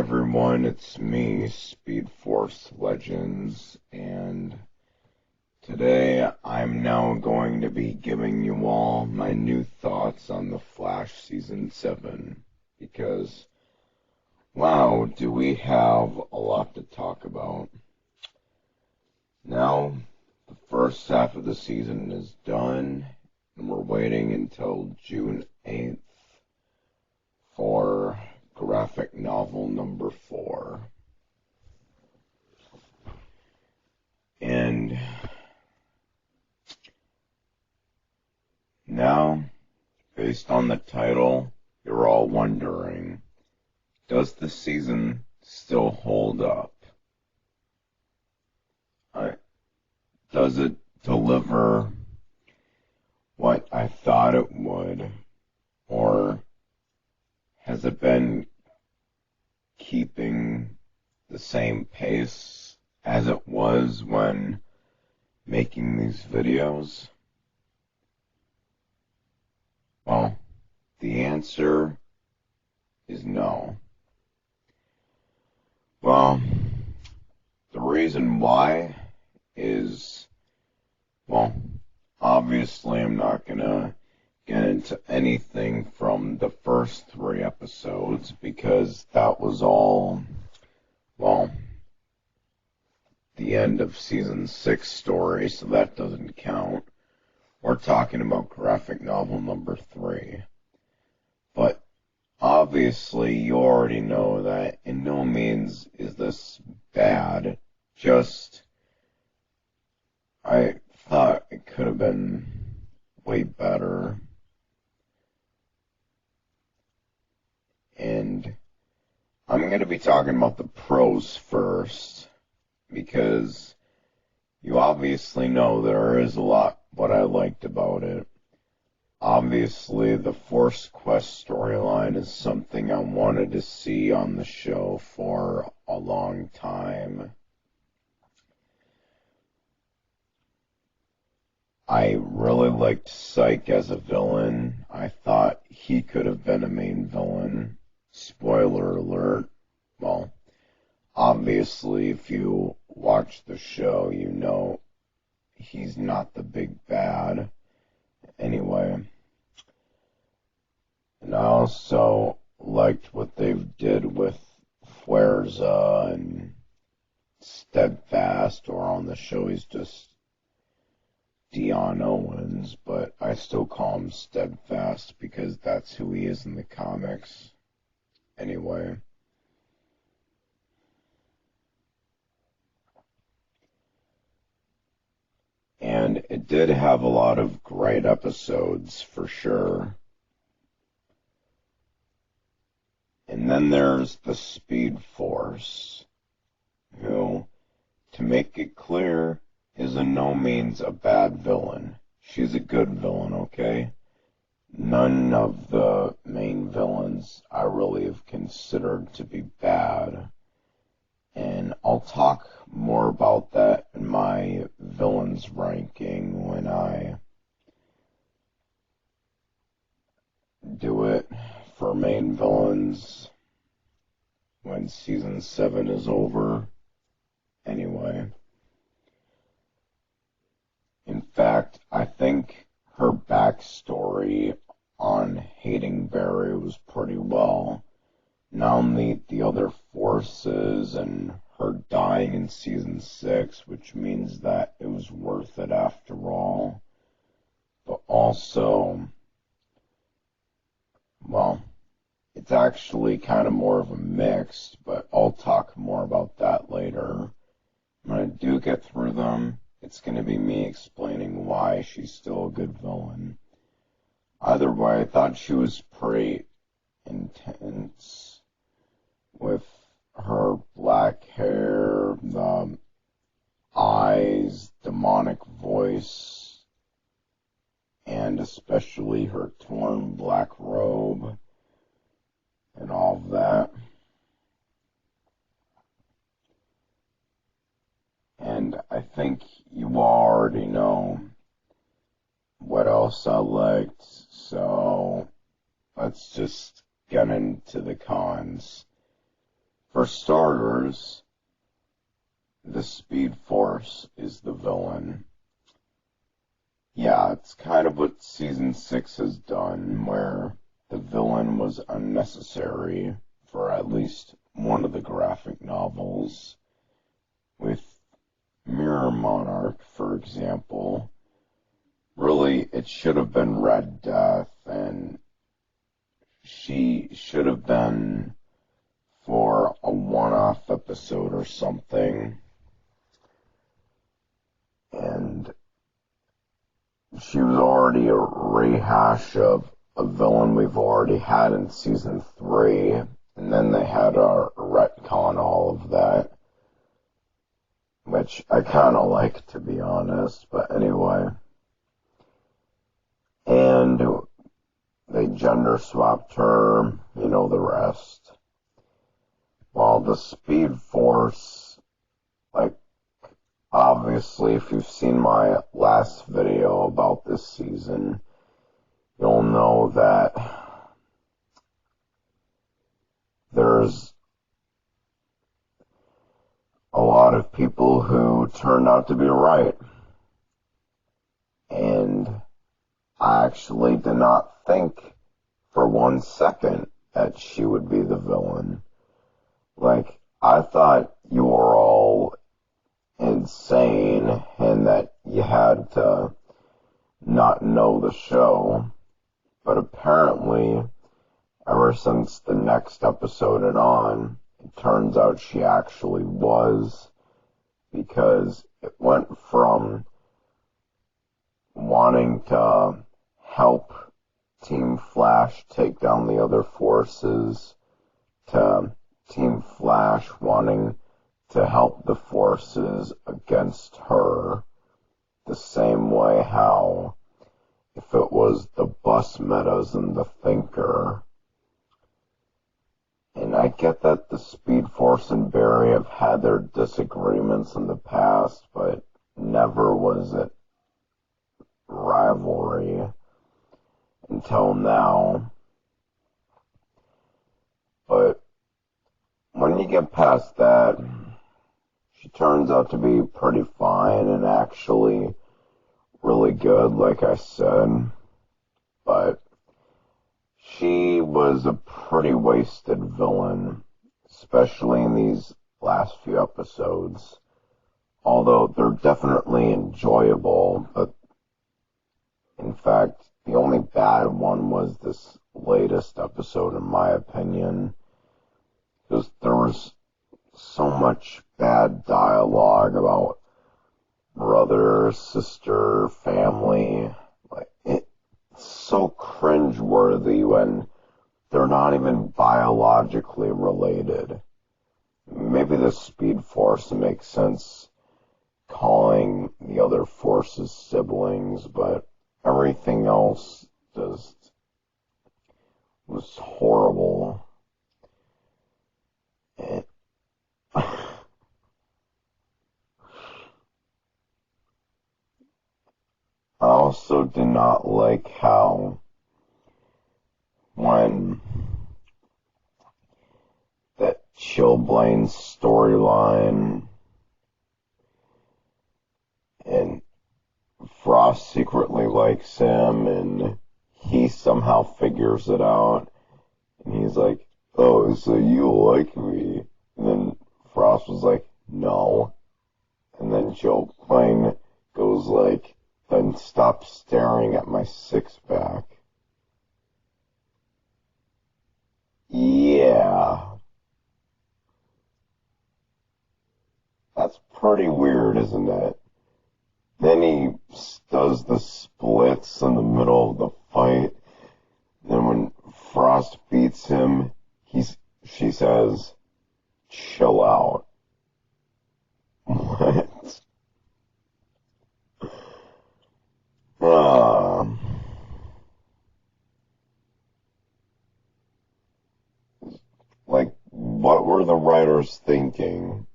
everyone, it's me, Speed Force Legends, and today I'm now going to be giving you all my new thoughts on The Flash Season 7, because, wow, do we have a lot to talk about. Now, the first half of the season is done, and we're waiting until June 8th for graphic novel number 4. And now, based on the title, you're all wondering, does the season still hold up? Does it deliver what I thought it would? Or has it been keeping the same pace as it was when making these videos? Well, the answer is no. Well, the reason why is, well, obviously I'm not gonna get into anything from the first 3 episodes because that was all, well, the end of season 6 story, so that doesn't count. We're talking about graphic novel number 3. But obviously you already know that in no means is this bad, just I thought it could have been way better. And I'm going to be talking about the pros first, because you obviously know there is a lot what I liked about it. Obviously, the Force Quest storyline is something I wanted to see on the show for a long time. I really liked Psyche as a villain. I thought he could have been a main villain. Spoiler alert. Well, obviously, if you watch the show, you know he's not the big bad. Anyway. And I also liked what they did with Fuerza and Steadfast, or on the show he's just Dion Owens, but I still call him Steadfast because that's who he is in the comics. Anyway. And it did have a lot of great episodes, for sure. And then there's the Speed Force, who, to make it clear, is in no means a bad villain. She's a good villain, okay? None of the main villains I really have considered to be bad. And I'll talk more about that in my villains ranking when I do it for main villains when season 7 is over. Anyway. In fact, I think her backstory on hating Barry was pretty well. Not only the other forces and her dying in season 6, which means that it was worth it after all, but also, well, it's actually kind of more of a mix, but I'll talk more about that later. When I do get through them, it's going to be me explaining why she's still a good villain. Either way, I thought she was pretty intense with her black hair, the eyes, demonic voice, and especially her torn black robe and all of that. And I think you already know what else I liked, so let's just get into the cons. For starters, the Speed Force is the villain. Yeah, it's kind of what Season 6 has done, where the villain was unnecessary for at least one of the graphic novels. With Mirror Monarch, for example, really, it should have been Red Death, and she should have been for a one-off episode or something. And she was already a rehash of a villain we've already had in Season 3, and then they had to retcon all of that, which I kind of like, to be honest, but anyway. And they gender swapped her, you know the rest. While the Speed Force, like, obviously, if you've seen my last video about this season, you'll know that there's a lot of people who turned out to be right. And I actually did not think for 1 second that she would be the villain. Like, I thought you were all insane and that you had to not know the show. But apparently, ever since the next episode and on, it turns out she actually was, because it went from wanting to help Team Flash take down the other forces to Team Flash wanting to help the forces against her, the same way how if it was the Bus Metas and the Thinker. And I get that the Speed Force and Barry have had their disagreements in the past, but never was it rivalry until now. But when you get past that, she turns out to be pretty fine and actually really good, like I said. But she was a pretty wasted villain, especially in these last few episodes. Although they're definitely enjoyable, but in fact, the only bad one was this latest episode, in my opinion, because there was so much bad dialogue about brother, sister, family. Like, it's so cringeworthy when they're not even biologically related. Maybe the Speed Force makes sense calling the other forces siblings, but everything else just was horrible. And I also did not like how when that Chillblaine storyline and Frost secretly likes him and he somehow figures it out and he's like, oh, so you like me? And then Frost was like, no. And then Chillblaine goes like, then stop staring at my six-pack. Yeah. That's pretty weird, isn't it? Then he does the splits in the middle of the fight. Then when Frost beats him, she says, chill out. What? Like, what were the writers thinking?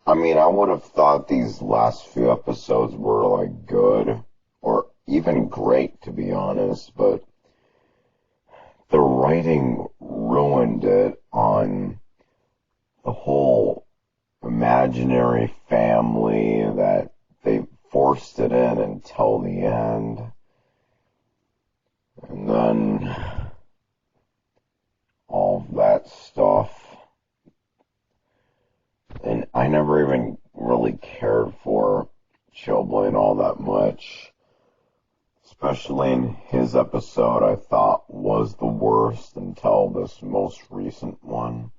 I mean, I would have thought these last few episodes were, like, good, or even great, to be honest, but the writing ruined ruined it on the whole imaginary family that they forced it in until the end. And then all of that stuff. And I never even really cared for Chillblaine all that much. Especially in his episode, I thought was the worst until this most recent one.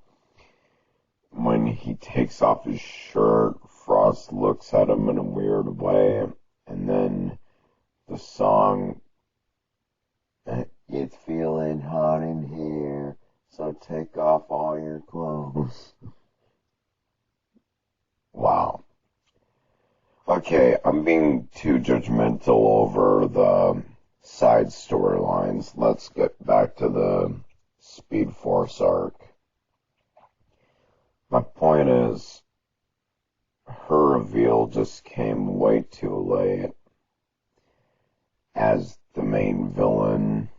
When he takes off his shirt, Frost looks at him in a weird way, and then the song, "It's feeling hot in here, so take off all your clothes." Wow. Okay, I'm being too judgmental over the side storylines. Let's get back to the Speed Force arc. My point is, her reveal just came way too late as the main villain.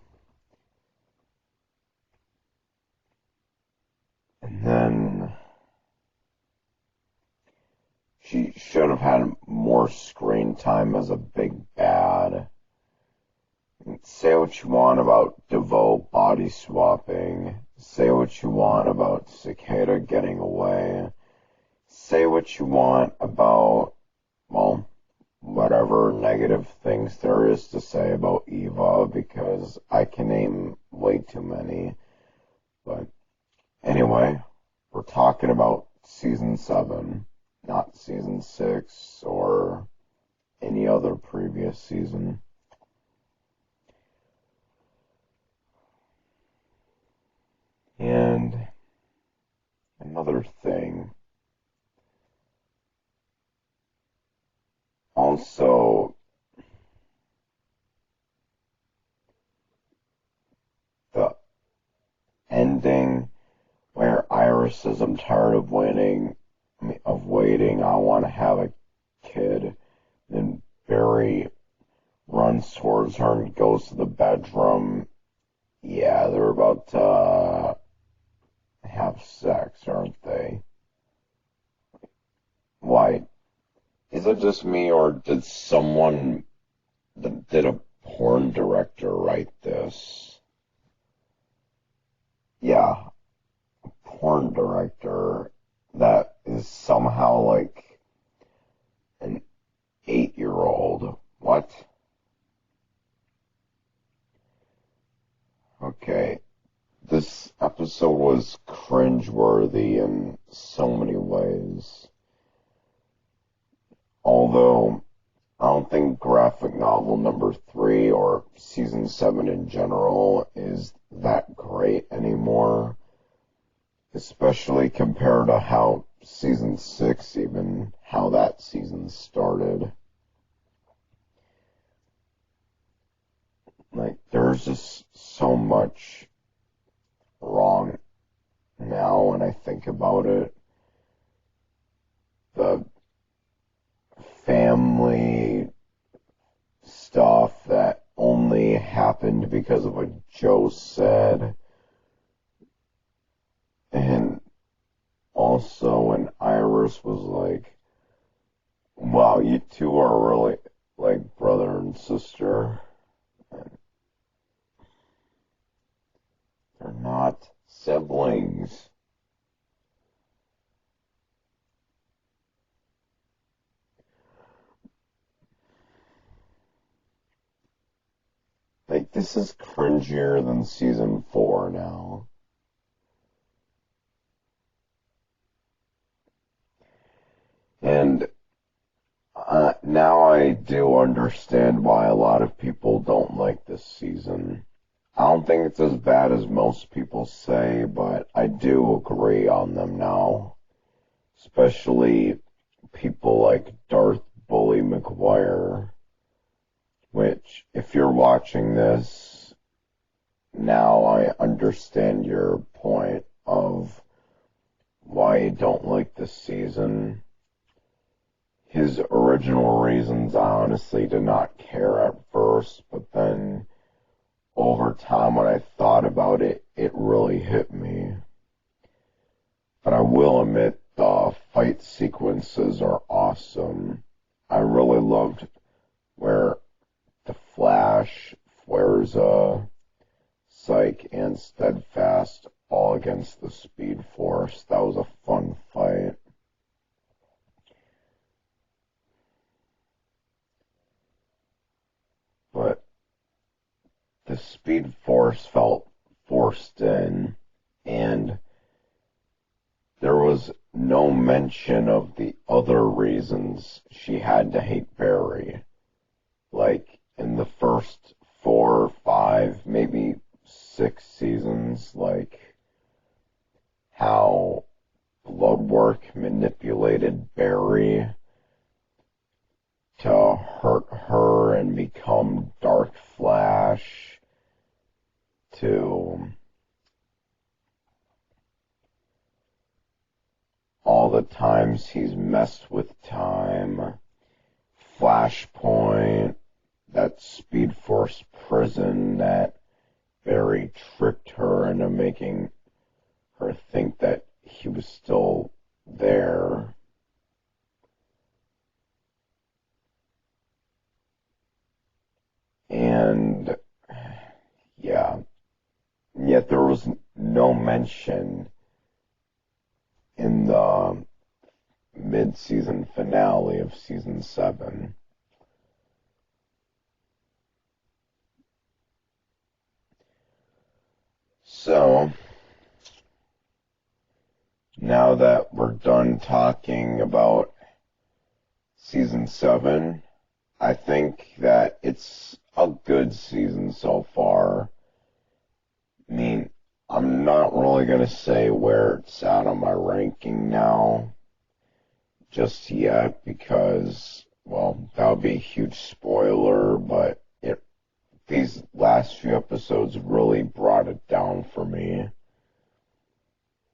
And then she should have had more screen time as a big bad. Say what you want about DeVoe body swapping. Say what you want about Cicada getting away. Say what you want about, well, whatever negative things there is to say about Eva, because I can name way too many. But anyway, we're talking about season 7. Not season 6 or any other previous season. And another thing, also, the ending where Iris says, "I'm tired of waiting, I want to have a kid." Then Barry runs towards her and goes to the bedroom. Yeah, they're about to have sex, aren't they? Why? Is it just me, or did a porn director write this? Yeah, a porn director that is somehow like an 8-year-old. What? Okay, this episode was cringeworthy in so many ways. Although, I don't think graphic novel number 3 or season 7 in general is that great anymore. Especially compared to how season 6, even how that season started. Like, there's just so much wrong now when I think about it. The family stuff that only happened because of what Joe said. And also when Iris was like, "Wow, you two are really like brother and sister." And they're not siblings. Like, this is cringier than season 4 now. And now I do understand why a lot of people don't like this season. I don't think it's as bad as most people say, but I do agree on them now. Especially people like Darth Bully McGuire. Which, if you're watching this, now I understand your point of why you don't like this season. His original reasons, I honestly did not care at first, but then over time when I thought about it, it really hit me. But I will admit the fight sequences are awesome. I really loved where the Flash, Flare's Psyche, and Steadfast all against the Speed Force. That was a fun fight. But the Speed Force felt forced in, and there was no mention of the other reasons she had to hate Barry. Like in the first 4, 5, maybe 6 seasons, like how Bloodwork manipulated Barry to hurt her and become Dark Flash, to all the times he's messed with time, Flashpoint, that Speed Force prison that Barry tricked her into making her think that he was still there. And yeah, yet there was no mention in the mid-season finale of season 7. So, now that we're done talking about season 7, I think that it's a good season so far. I mean, I'm not really going to say where it's at on my ranking now just yet because, well, that would be a huge spoiler, but these last few episodes really brought it down for me.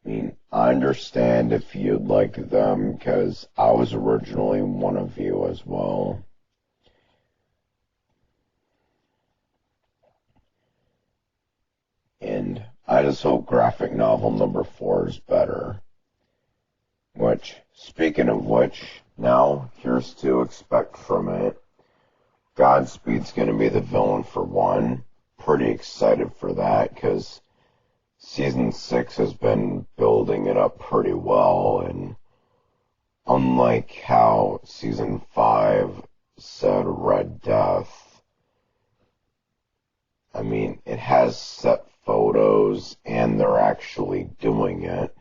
I mean, I understand if you'd like them because I was originally one of you as well. And I just hope graphic novel number 4 is better. Which, speaking of which, now here's to expect from it. Godspeed's going to be the villain for 1. Pretty excited for that because season 6 has been building it up pretty well, and unlike how season 5 said Red Death, I mean, it has set photos and they're actually doing it.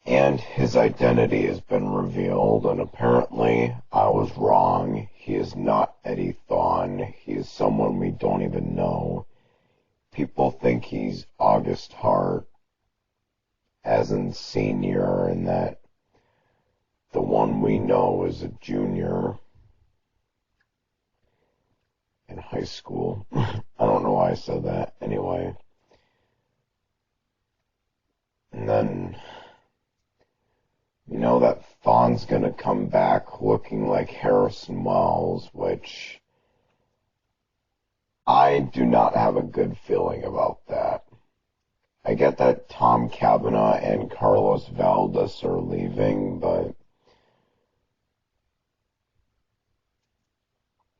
And his identity has been revealed, and apparently I was wrong. He is not Eddie Thawne. He is someone we don't even know. People think he's August Hart, as in senior, and that the one we know is a junior in high school. I don't know why I said that. Anyway. And then, you know that Thawne's gonna come back looking like Harrison Wells, which I do not have a good feeling about that. I get that Tom Cavanagh and Carlos Valdes are leaving, but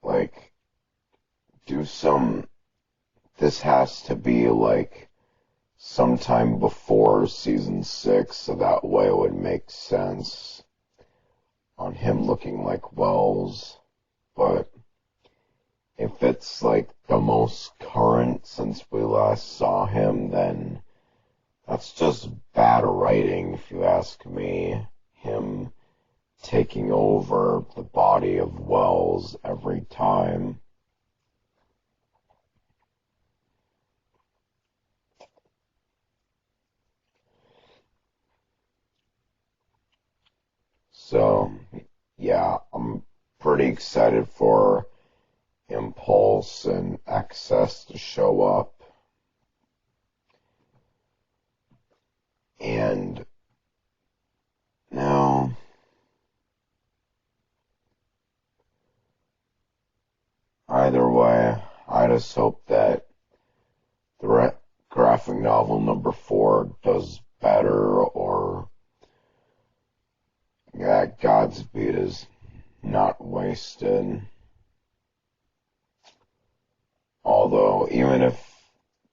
like, this has to be like sometime before season 6, so that way it would make sense on him looking like Wells. But if it's like the most current since we last saw him, then that's just bad writing, if you ask me. Him taking over the body of Wells every time. So, yeah, I'm pretty excited for Impulse and Excess to show up. And now, either way, I just hope that the graphic novel number 4 does better, or that Godspeed is not wasted. Although, even if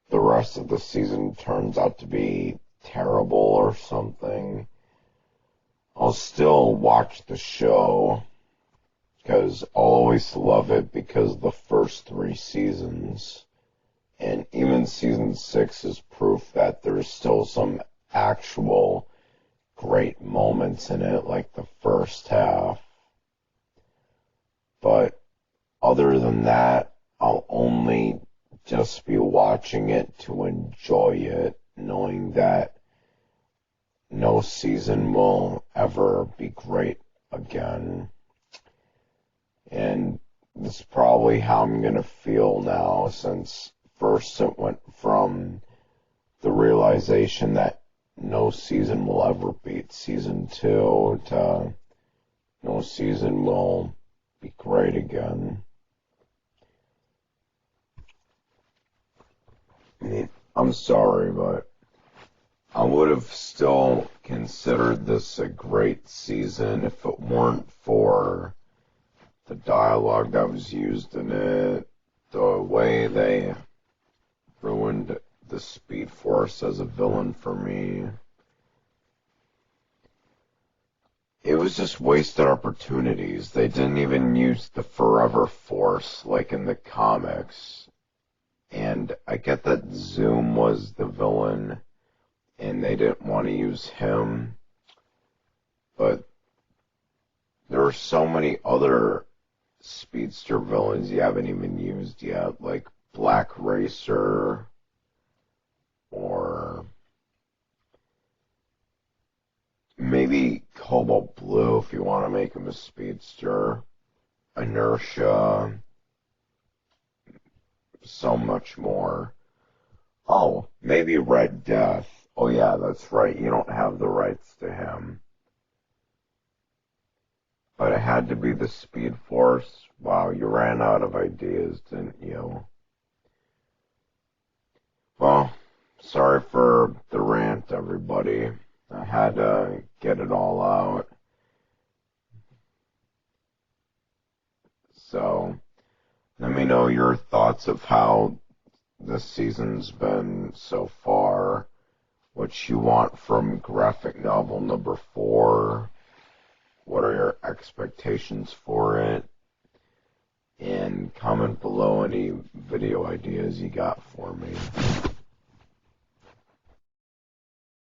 the rest of the season turns out to be terrible or something, I'll still watch the show, because I'll always love it because the first 3 seasons, and even season 6 is proof that there's still some actual great moments in it, like the first half. But other than that, I'll only just be watching it to enjoy it, knowing that no season will ever be great again. And this is probably how I'm going to feel now, since first it went from the realization that no season will ever beat season 2 to no season will be great again. I mean, I'm sorry, but I would have still considered this a great season if it weren't for the dialogue that was used in it, the way they ruined the Speed Force as a villain for me. It was just wasted opportunities. They didn't even use the Forever Force like in the comics. And I get that Zoom was the villain and they didn't want to use him, but there are so many other speedster villains you haven't even used yet, like Black Racer, or maybe Cobalt Blue if you want to make him a speedster, Inertia, so much more. Oh, maybe Red Death. Oh yeah, that's right, you don't have the rights to him. But it had to be the Speed Force. Wow, you ran out of ideas, didn't you? Well, sorry for the rant, everybody. I had to get it all out. So, let me know your thoughts of how this season's been so far. What you want from graphic novel number 4. What are your expectations for it? And comment below any video ideas you got for me.